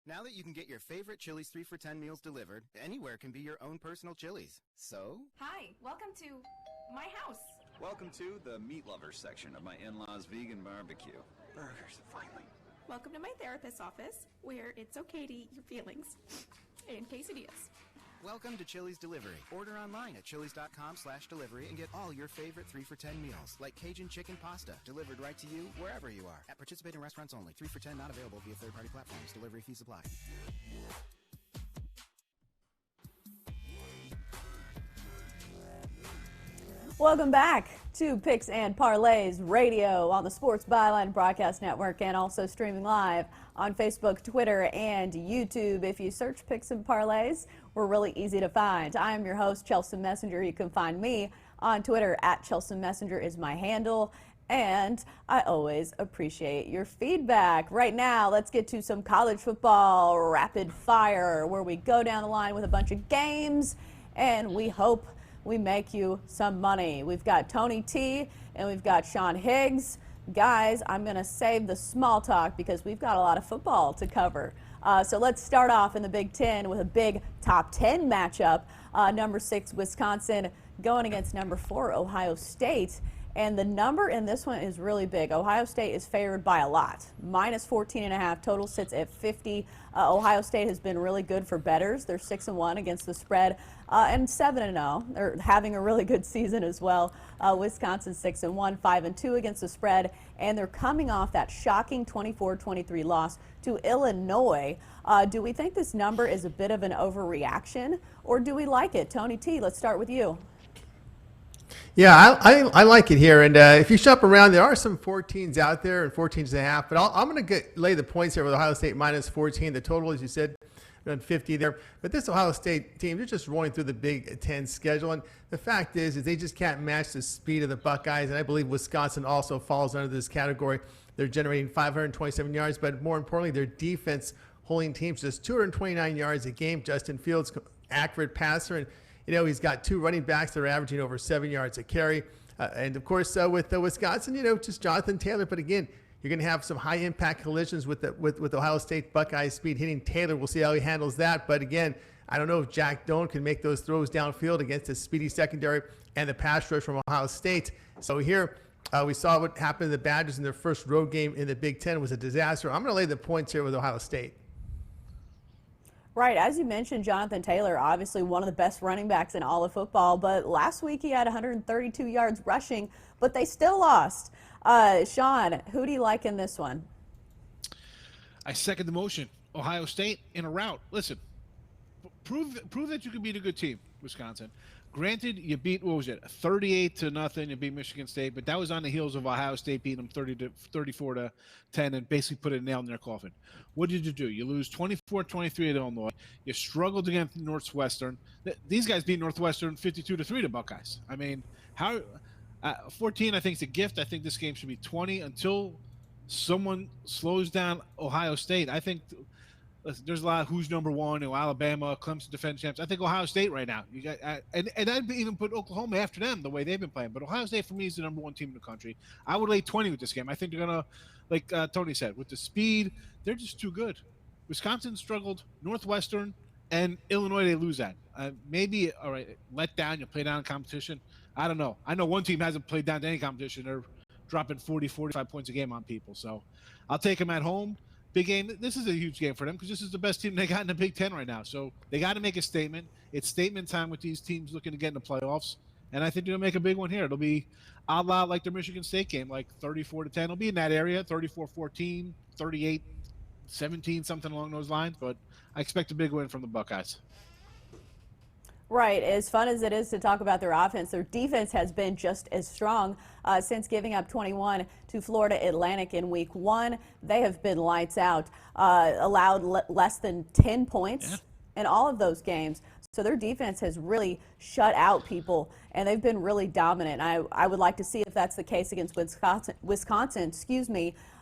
Now that you can get your favorite Chili's 3 for $10 meals delivered, anywhere can be your own personal Chili's. So? Hi, welcome to my house. Welcome to the meat lovers section of my in-laws vegan barbecue. Burgers, finally. Welcome to my therapist's office, where it's okay to eat your feelings. And quesadillas. Welcome to Chili's Delivery. Order online at chili's.com/delivery and get all your favorite 3 for $10 meals, like Cajun chicken pasta, delivered right to you wherever you are. At participating restaurants only. 3 for $10 not available via third-party platforms. Delivery fees apply. Welcome back to Picks and Parlays Radio on the Sports Byline Broadcast Network and also streaming live on Facebook, Twitter, and YouTube. If you search Picks and Parlays, we're really easy to find. I am your host, Chelsa Messinger. You can find me on Twitter at Chelsa Messinger is my handle. And I always appreciate your feedback. Right now, let's get to some college football rapid fire where we go down the line with a bunch of games and we hope we make you some money. We've got Tony T and we've got Sean Higgs. Guys, I'm going to save the small talk because we've got a lot of football to cover. So let's start off in the Big Ten with a big top 10 matchup. Number 6, Wisconsin going against number 4, Ohio State. And the number in this one is really big. Ohio State is favored by a lot. Minus 14.5. Total sits at 50. Ohio State has been really good for bettors. They're 6-1 against the spread and 7-0. They're having a really good season as well. Wisconsin 6-1, 5-2 against the spread. And they're coming off that shocking 24-23 loss to Illinois. Do we think this number is a bit of an overreaction or do we like it? Tony T, let's start with you. Yeah, I like it here. And if you shop around, there are some 14s out there and 14.5. But I'm going to lay the points here with Ohio State minus 14. The total, as you said, around 50 there. But this Ohio State team, they're just rolling through the Big Ten schedule. And the fact is they just can't match the speed of the Buckeyes. And I believe Wisconsin also falls under this category. They're generating 527 yards. But more importantly, their defense holding teams just 229 yards a game. Justin Fields, accurate passer. And he's got 2 running backs that are averaging over 7 yards a carry. And, of course, with Wisconsin, just Jonathan Taylor. But, again, you're going to have some high-impact collisions with Ohio State Buckeye speed hitting Taylor. We'll see how he handles that. But, again, I don't know if Jack Doan can make those throws downfield against the speedy secondary and the pass rush from Ohio State. So here we saw what happened to the Badgers in their first road game in the Big Ten. It was a disaster. I'm going to lay the points here with Ohio State. Right, as you mentioned, Jonathan Taylor, obviously one of the best running backs in all of football, but last week he had 132 yards rushing, but they still lost. Sean, who do you like in this one? I second the motion. Ohio State in a rout. Listen, prove that you can beat a good team, Wisconsin. Granted, you beat, 38-0. You beat Michigan State, but that was on the heels of Ohio State beating them 34-10 and basically put a nail in their coffin. What did you do? You lose 24-23 at Illinois. You struggled against Northwestern. These guys beat Northwestern 52-3 to Buckeyes. I mean, 14, I think, is a gift. I think this game should be 20 until someone slows down Ohio State. I think there's a lot of who's number one, Alabama, Clemson defending champs. I think Ohio State right now. You got and I'd even put Oklahoma after them the way they've been playing. But Ohio State for me is the number one team in the country. I would lay 20 with this game. I think they're gonna, like Tony said, with the speed, they're just too good. Wisconsin struggled, Northwestern and Illinois they lose that. Maybe all right, let down. You play down in competition. I don't know. I know one team hasn't played down to any competition. They're dropping 40, 45 points a game on people. So I'll take them at home. Big game. This is a huge game for them because this is the best team they got in the Big Ten right now. So they got to make a statement. It's statement time with these teams looking to get in the playoffs. And I think they're going to make a big one here. It'll be a la like the Michigan State game, like 34-10. It'll be in that area, 34-14, 38-17, something along those lines. But I expect a big win from the Buckeyes. Right. As fun as it is to talk about their offense, their defense has been just as strong since giving up 21 to Florida Atlantic in week 1. They have been lights out, allowed less than 10 points in all of those games. So their defense has really shut out people, and they've been really dominant. I would like to see if that's the case against Wisconsin.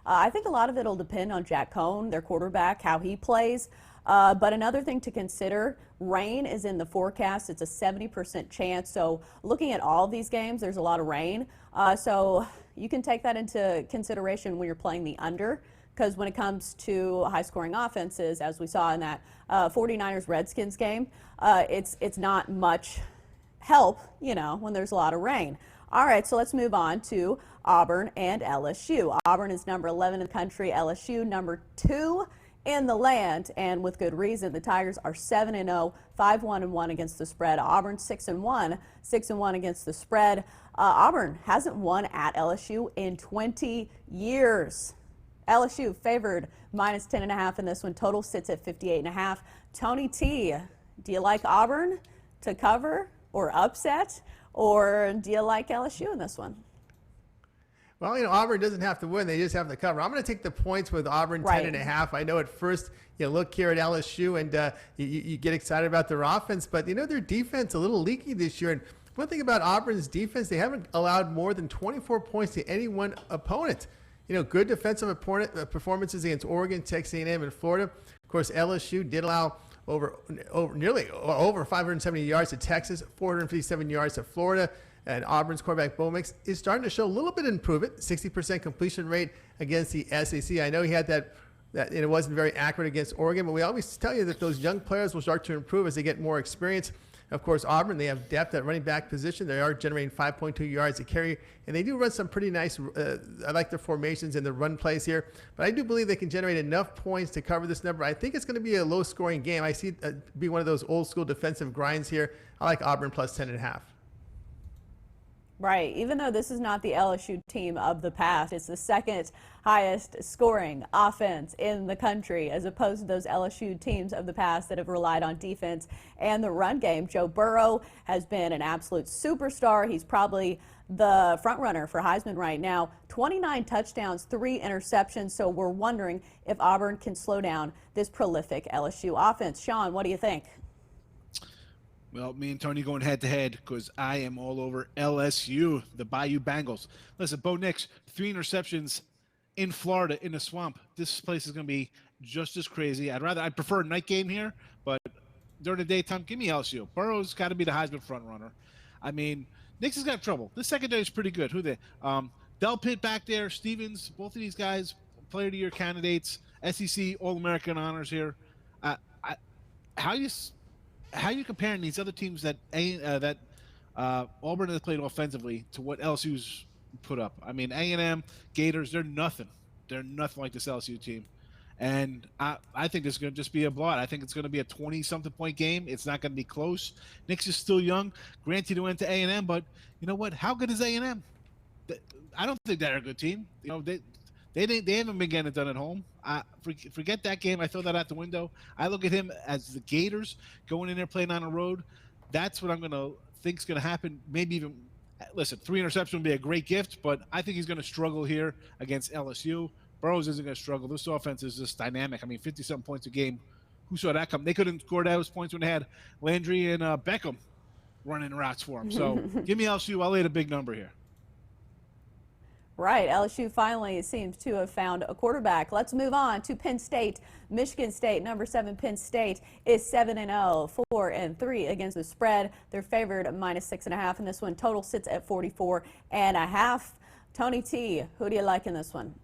I think a lot of it will depend on Jack Cohn, their quarterback, how he plays. But another thing to consider, rain is in the forecast. It's a 70% chance. So looking at all of these games, there's a lot of rain. So you can take that into consideration when you're playing the under, because when it comes to high-scoring offenses, as we saw in that 49ers-Redskins game, it's not much help, when there's a lot of rain. All right, so let's move on to Auburn and LSU. Auburn is number 11 in the country, LSU number 2 in the land, and with good reason. The Tigers are 7-0, 5-1-1 against the spread. Auburn 6-1, 6-1 against the spread. Auburn hasn't won at LSU in 20 years. LSU favored minus 10.5 in this one. Total sits at 58.5. Tony T, do you like Auburn to cover or upset, or do you like LSU in this one? Well, Auburn doesn't have to win. They just have to cover. I'm going to take the points with Auburn, Right. 10.5. I know at first you look here at LSU and you get excited about their offense, but their defense a little leaky this year. And one thing about Auburn's defense, they haven't allowed more than 24 points to any one opponent. Good defensive performances against Oregon, Texas A&M, and Florida. Of course, LSU did allow nearly over 570 yards to Texas, 457 yards to Florida. And Auburn's quarterback Bo Nix is starting to show a little bit of improvement, 60% completion rate against the SEC. I know he had that it wasn't very accurate against Oregon, but we always tell you that those young players will start to improve as they get more experience. Of course, Auburn, they have depth at running back position. They are generating 5.2 yards a carry, and they do run some pretty nice, I like their formations and the run plays here. But I do believe they can generate enough points to cover this number. I think it's going to be a low-scoring game. I see it be one of those old-school defensive grinds here. I like Auburn plus 10.5. Right. Even though this is not the LSU team of the past, it's the second highest scoring offense in the country, as opposed to those LSU teams of the past that have relied on defense and the run game. Joe Burrow has been an absolute superstar. He's probably the front runner for Heisman right now. 29 touchdowns, 3 interceptions. So we're wondering if Auburn can slow down this prolific LSU offense. Sean, what do you think? Well, me and Tony going head-to-head because I am all over LSU, the Bayou Bengals. Listen, Bo Nix, 3 interceptions in Florida in the swamp. This place is going to be just as crazy. I'd prefer a night game here, but during the daytime, give me LSU. Burrow's got to be the Heisman front runner. I mean, Nix has got trouble. This secondary is pretty good. Who they? Del Pitt back there, Stevens, both of these guys, Player of the Year candidates, SEC All-American honors here. How are you comparing these other teams that Auburn has played offensively to what LSU's put up? I mean, A&M, Gators, they're nothing. They're nothing like this LSU team. And I think this is going to just be a blowout. I think it's going to be a 20-something point game. It's not going to be close. Nix is still young. Granted, he went to A&M, but you know what? How good is A&M? I don't think they're a good team. They haven't been getting it done at home. Forget that game. I throw that out the window. I look at him as the Gators going in there playing on the road. That's what I'm going to think is going to happen. Maybe even, listen, 3 interceptions would be a great gift, but I think he's going to struggle here against LSU. Burrows isn't going to struggle. This offense is just dynamic. I mean, 50-something points a game. Who saw that come? They couldn't score those points when they had Landry and Beckham running routes for them. So give me LSU. I'll lay the big number here. Right. LSU finally seems to have found a quarterback. Let's move on to Penn State. Michigan State, number 7 Penn State, is 7-0, 4-3 against the spread. They're favored -6.5 in this one. Total sits at 44.5. Tony T, who do you like in this one?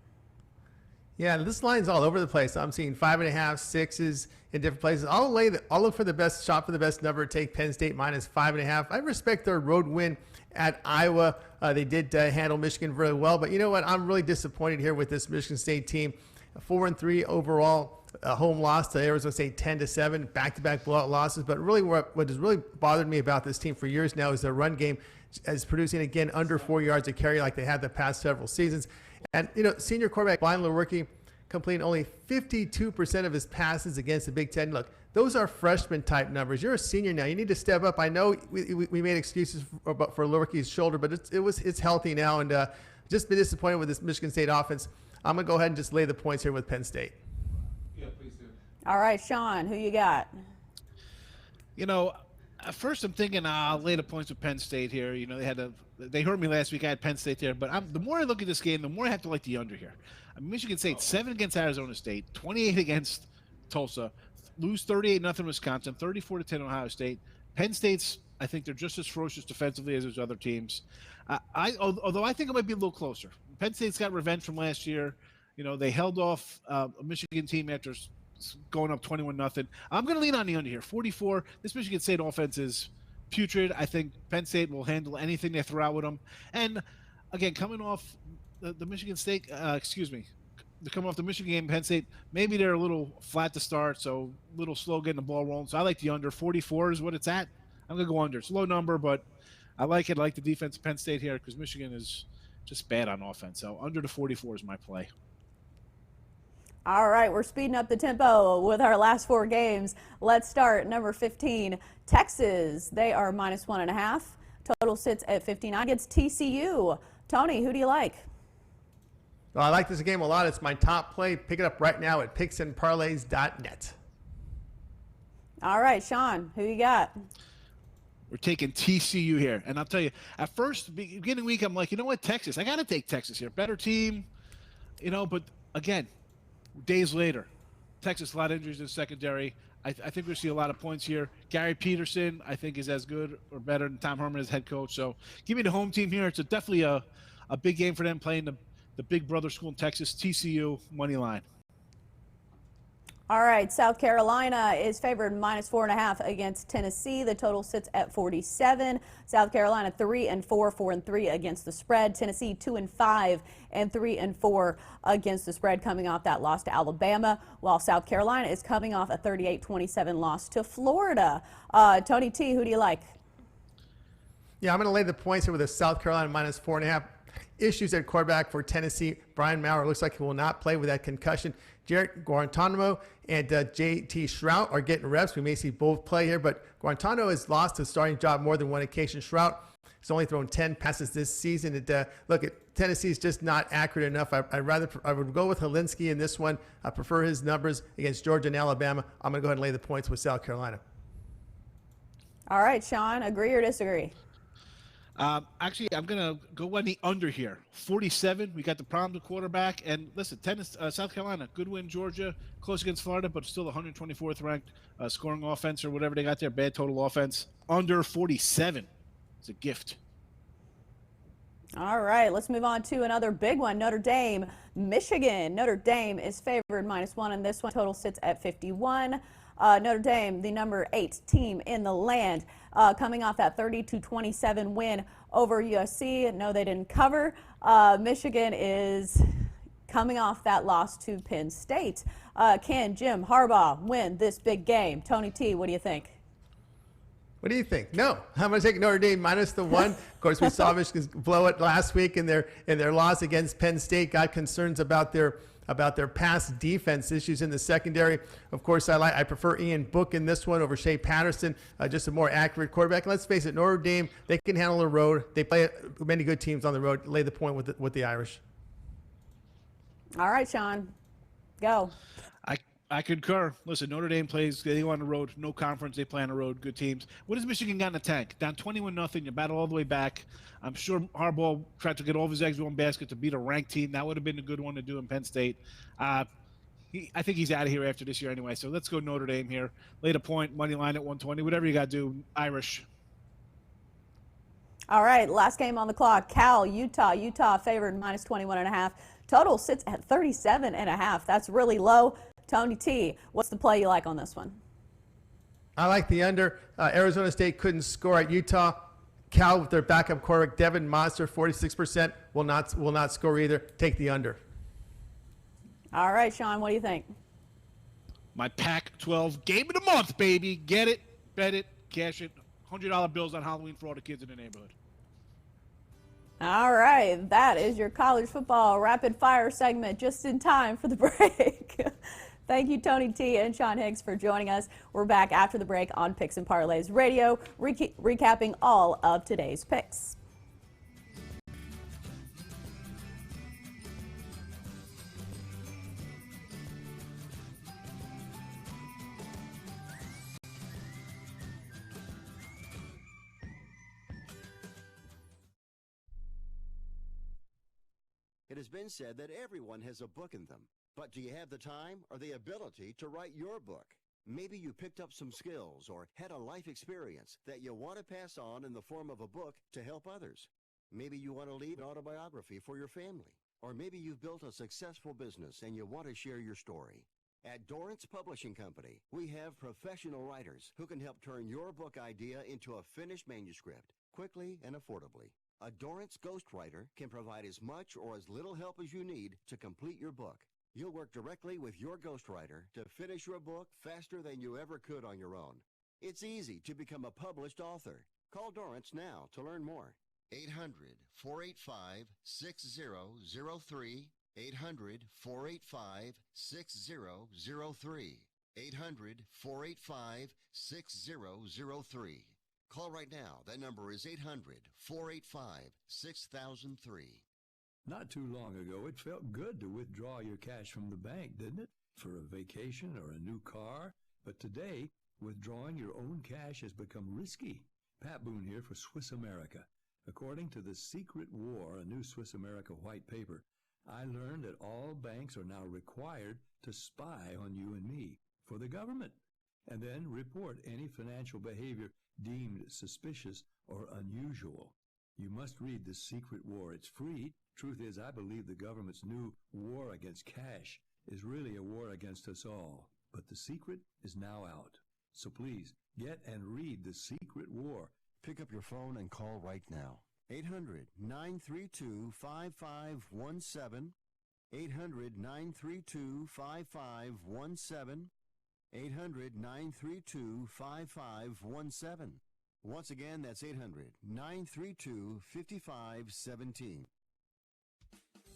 Yeah, this line's all over the place. I'm seeing 5.5, 6s in different places. I'll look for the best shot for the best number. Take Penn State -5.5. I respect their road win at Iowa. They did handle Michigan very well, but you know what? I'm really disappointed here with this Michigan State team. 4-3 overall. A home loss to Arizona State 10-7, back-to-back blowout losses. But really, what has really bothered me about this team for years now is their run game is producing again under 4 yards a carry like they had the past several seasons. And senior quarterback Brian Lewerke completing only 52% of his passes against the Big Ten. Look, those are freshman type numbers. You're a senior now. You need to step up. I know we made excuses for Lewerke's shoulder, but it's healthy now, and just been disappointed with this Michigan State offense. I'm gonna go ahead and just lay the points here with Penn State. Yeah, please do. All right, Sean, who you got? At first I'm thinking I'll lay the points with Penn State here. They hurt me last week. I had Penn State there, but the more I look at this game, the more I have to like the under here. Michigan State 7 against Arizona State, 28 against Tulsa, lose 38-0 Wisconsin, 34-10 Ohio State. Penn State's, I think they're just as ferocious defensively as those other teams. Although I think it might be a little closer. Penn State's got revenge from last year. They held off a Michigan team after going up 21-0. I'm going to lean on the under here, 44. This Michigan State offense is putrid. I think Penn State will handle anything they throw out with them. And again, coming off the Michigan State, coming off the Michigan game, Penn State, maybe they're a little flat to start, so a little slow getting the ball rolling. So I like the under. 44 is what it's at. I'm going to go under. It's a low number, but I like it. I like the defense of Penn State here because Michigan is just bad on offense. So under the 44 is my play. All right, we're speeding up the tempo with our last 4 games. Let's start number 15, Texas. They are -1.5 Total sits at 59 against TCU. Tony, who do you like? Well, I like this game a lot. It's my top play. Pick it up right now at picksandparlays.net. All right, Sean, who you got? We're taking TCU here. And I'll tell you, at first, beginning week, I'm like, you know what, Texas. I got to take Texas here. Better team, but again, days later, Texas, a lot of injuries in the secondary. I think we'll see a lot of points here. Gary Peterson, I think, is as good or better than Tom Herman as head coach. So give me the home team here. It's definitely a big game for them playing the big brother school in Texas, TCU, money line. All right, South Carolina is favored -4.5 against Tennessee. The total sits at 47. South Carolina 3-4, 4-3 against the spread. Tennessee 2-5 and 3-4 against the spread, coming off that loss to Alabama, while South Carolina is coming off a 38-27 loss to Florida. Tony T, who do you like? Yeah, I'm going to lay the points here with a South Carolina -4.5. Issues at quarterback for Tennessee. Brian Maurer looks like he will not play with that concussion. Jarrett Guantanamo and J.T. Shrout are getting reps. We may see both play here, but Guantanamo has lost his starting job more than one occasion. Shrout has only thrown 10 passes this season. Look, Tennessee is just not accurate enough. I would go with Helinski in this one. I prefer his numbers against Georgia and Alabama. I'm going to go ahead and lay the points with South Carolina. All right, Sean, agree or disagree? Actually, I'm going to go on the under here. 47. We got the problem with quarterback. And listen, South Carolina, good win. Georgia, close against Florida, but still 124th ranked scoring offense or whatever they got there. Bad total offense. Under 47. It's a gift. All right, let's move on to another big one. Notre Dame, Michigan. Notre Dame is favored -1 in this one. Total sits at 51. Notre Dame, the number 8 team in the land, coming off that 32-27 win over USC. No, they didn't cover. Michigan is coming off that loss to Penn State. Can Jim Harbaugh win this big game? Tony T, what do you think? What do you think? No, I'm going to take Notre Dame -1. Of course, we saw Michigan blow it last week in their loss against Penn State. Got concerns about their pass defense issues in the secondary. Of course, I prefer Ian Book in this one over Shea Patterson, just a more accurate quarterback. Let's face it, Notre Dame, they can handle the road. They play many good teams on the road. Lay the point with the Irish. All right, Sean, go. I concur. Listen, Notre Dame plays, they go on the road, no conference, they play on the road, good teams. What has Michigan got in the tank? Down 21-0, you battle all the way back. I'm sure Harbaugh tried to get all of his eggs in one basket to beat a ranked team. That would have been a good one to do in Penn State. I think he's out of here after this year anyway, so let's go Notre Dame here. Lay the point, money line at 120, whatever you got to do, Irish. All right, last game on the clock, Cal, Utah. Utah favored -21.5. Total sits at 37.5. That's really low. Tony T, what's the play you like on this one? I like the under. Arizona State couldn't score at Utah. Cal with their backup quarterback, Devin Monster, 46%, will not score either. Take the under. All right, Sean, what do you think? My Pac-12 game of the month, baby. Get it, bet it, cash it. $100 bills on Halloween for all the kids in the neighborhood. All right, that is your college football rapid fire segment just in time for the break. Thank you, Tony T and Sean Higgs, for joining us. We're back after the break on Picks and Parlays Radio, recapping all of today's picks. It has been said that everyone has a book in them. But do you have the time or the ability to write your book? Maybe you picked up some skills or had a life experience that you want to pass on in the form of a book to help others. Maybe you want to leave an autobiography for your family. Or maybe you've built a successful business and you want to share your story. At Dorrance Publishing Company, we have professional writers who can help turn your book idea into a finished manuscript quickly and affordably. A Dorrance ghostwriter can provide as much or as little help as you need to complete your book. You'll work directly with your ghostwriter to finish your book faster than you ever could on your own. It's easy to become a published author. Call Dorrance now to learn more. 800-485-6003. 800-485-6003. 800-485-6003. Call right now. That number is 800-485-6003. Not too long ago, it felt good to withdraw your cash from the bank, didn't it? For a vacation or a new car. But today, withdrawing your own cash has become risky. Pat Boone here for Swiss America. According to The Secret War, a new Swiss America white paper, I learned that all banks are now required to spy on you and me for the government, and then report any financial behavior deemed suspicious or unusual. You must read The Secret War. It's free. Truth is, I believe the government's new war against cash is really a war against us all. But the secret is now out. So please, get and read The Secret War. Pick up your phone and call right now. 800-932-5517. 800-932-5517. 800-932-5517. Once again, that's 800-932-5517.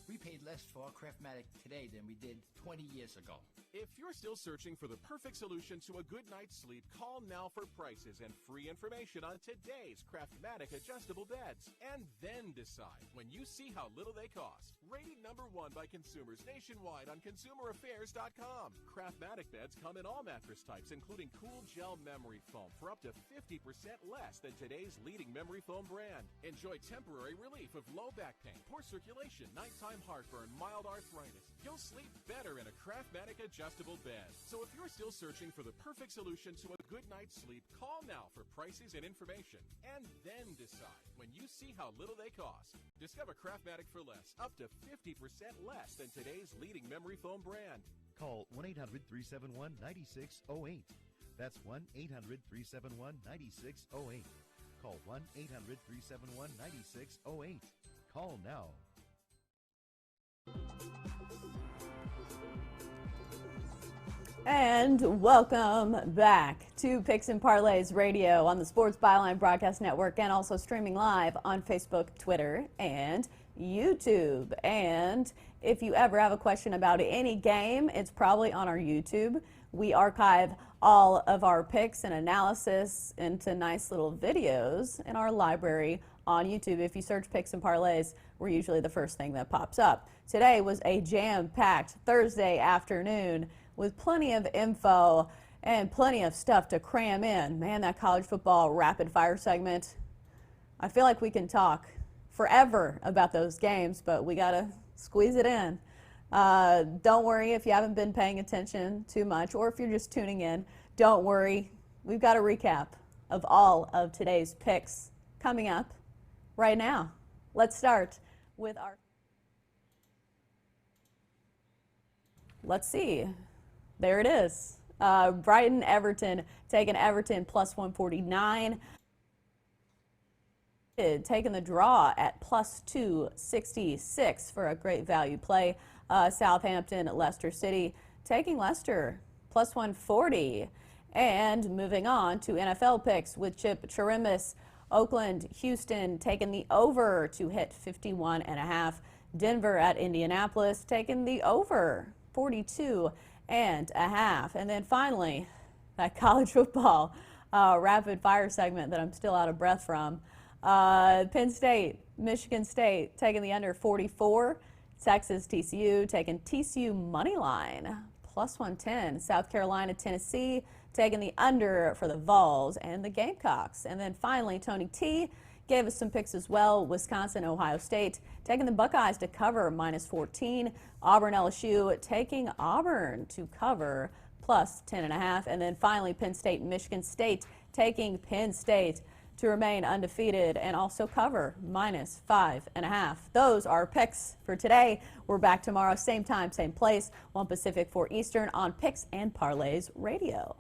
We paid less for our Craftmatic today than we did 20 years ago. If you're still searching for the perfect solution to a good night's sleep, call now for prices and free information on today's Craftmatic adjustable beds. And then decide when you see how little they cost. Rated #1 by consumers nationwide on consumeraffairs.com. Craftmatic beds come in all mattress types, including cool gel memory foam for up to 50% less than today's leading memory foam brand. Enjoy temporary relief of low back pain, poor circulation, nighttime heartburn, mild arthritis. You'll sleep better in a Craftmatic adjustable bed. So if you're still searching for the perfect solution to a good night's sleep, call now for prices and information. And then decide when you see how little they cost. Discover Craftmatic for less, up to 50% less than today's leading memory foam brand. Call 1-800-371-9608. That's 1-800-371-9608. Call 1-800-371-9608. Call now. And welcome back to Picks and Parlays Radio on the Sports Byline Broadcast Network, and also streaming live on Facebook, Twitter, and YouTube. And if you ever have a question about any game, it's probably on our YouTube. We archive all of our picks and analysis into nice little videos in our library on YouTube. If you search Picks and Parlays, we're usually the first thing that pops up. Today was a jam-packed Thursday afternoon with plenty of info and plenty of stuff to cram in. Man, that college football rapid fire segment, I feel like we can talk forever about those games, but we gotta squeeze it in. Don't worry if you haven't been paying attention too much, or if you're just tuning in, don't worry. We've got a recap of all of today's picks coming up right now. Let's start with our... Let's see. There it is. Brighton, Everton, taking Everton plus 149. Taking the draw at plus 266 for a great value play. Southampton, Leicester City, taking Leicester plus 140. And moving on to NFL picks with Chip Chirimbes. Oakland, Houston, taking the over to hit 51.5. Denver at Indianapolis, taking the over 42.5. And then finally, that college football rapid fire segment that I'm still out of breath from. Penn State, Michigan State taking the under 44. Texas, TCU taking TCU money line plus 110. South Carolina, Tennessee taking the under for the Vols and the Gamecocks. And then finally, Tony T gave us some picks as well. Wisconsin, Ohio State taking the Buckeyes to cover minus 14. Auburn, LSU taking Auburn to cover plus 10.5. And then finally, Penn State, Michigan State taking Penn State to remain undefeated and also cover minus 5.5. Those are picks for today. We're back tomorrow, same time, same place, 1 Pacific, 4 Eastern on Picks and Parlays Radio.